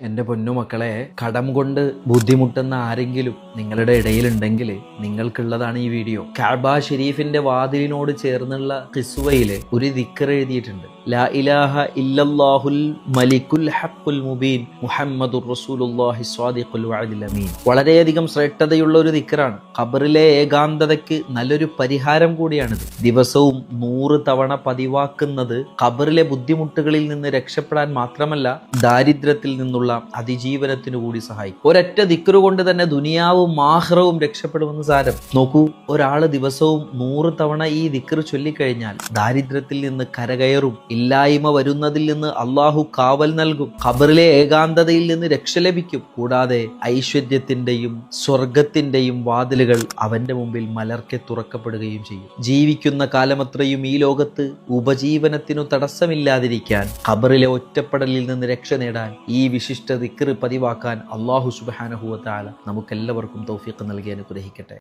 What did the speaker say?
എൻ്റെ പൊന്നുമക്കളെ, കടം കൊണ്ട് ബുദ്ധിമുട്ടുന്ന ആരെങ്കിലും നിങ്ങളുടെ ഇടയിലുണ്ടെങ്കിൽ നിങ്ങൾക്കുള്ളതാണ് ഈ വീഡിയോ. കഅബ ഷരീഫിന്റെ വാതിലിനോട് ചേർന്നുള്ള ഖിസ്വയില് ഒരു ദിക്ർ എഴുതിയിട്ടുണ്ട്. ലാ ഇലാഹ ഇല്ലല്ലാഹുൽ മലിക്കുൽ ഹഖുൽ മുബീൻ മുഹമ്മദുർ റസൂലുള്ളാഹി സ്വാദിഖുൽ വഅദിൽ അമീൻ. വളരെയധികം ശ്രേഷ്ഠതയുള്ള ഒരു ദിക്റാണ്. ഖബറിലെ ഏകാന്തതയ്ക്ക് നല്ലൊരു പരിഹാരം കൂടിയാണിത്. ദിവസവും 100 തവണ പതിവാക്കുന്നത് ഖബറിലെ ബുദ്ധിമുട്ടുകളിൽ നിന്ന് രക്ഷപ്പെടാൻ മാത്രമല്ല, ദാരിദ്ര്യത്തിൽ നിന്നുള്ള അതിജീവനത്തിനു കൂടി സഹായിക്കും. ഒരൊറ്റ ദിക്റ് കൊണ്ട് തന്നെ ദുനിയാവും ആഖിറവും രക്ഷപ്പെടുമെന്ന് സാരം. നോക്കൂ, ഒരാള് ദിവസവും 100 തവണ ഈ ദിക്റ് ചൊല്ലിക്കഴിഞ്ഞാൽ ദാരിദ്ര്യത്തിൽ നിന്ന് കരകയറും, ഇല്ലായ്മ വരുന്നതിൽ നിന്ന് അള്ളാഹു കാവൽ നൽകും, ഖബറിലെ ഏകാന്തതയിൽ നിന്ന് രക്ഷ ലഭിക്കും. കൂടാതെ ഐശ്വര്യത്തിന്റെയും സ്വർഗത്തിന്റെയും വാതിലുകൾ അവന്റെ മുമ്പിൽ മലർക്കെ തുറക്കപ്പെടുകയും ചെയ്യും. ജീവിക്കുന്ന കാലമത്രയും ഈ ലോകത്ത് ഉപജീവനത്തിനു തടസ്സമില്ലാതിരിക്കാൻ, ഖബറിലെ ഒറ്റപ്പെടലിൽ നിന്ന് രക്ഷ നേടാൻ ഈ വിശിഷ്ട ദിക്ർ പതിവാക്കാൻ അല്ലാഹു സുബ്ഹാനഹു വ തആല നമുക്കെല്ലാവർക്കും തൗഫീഖ് നൽകി അനുഗ്രഹിക്കട്ടെ.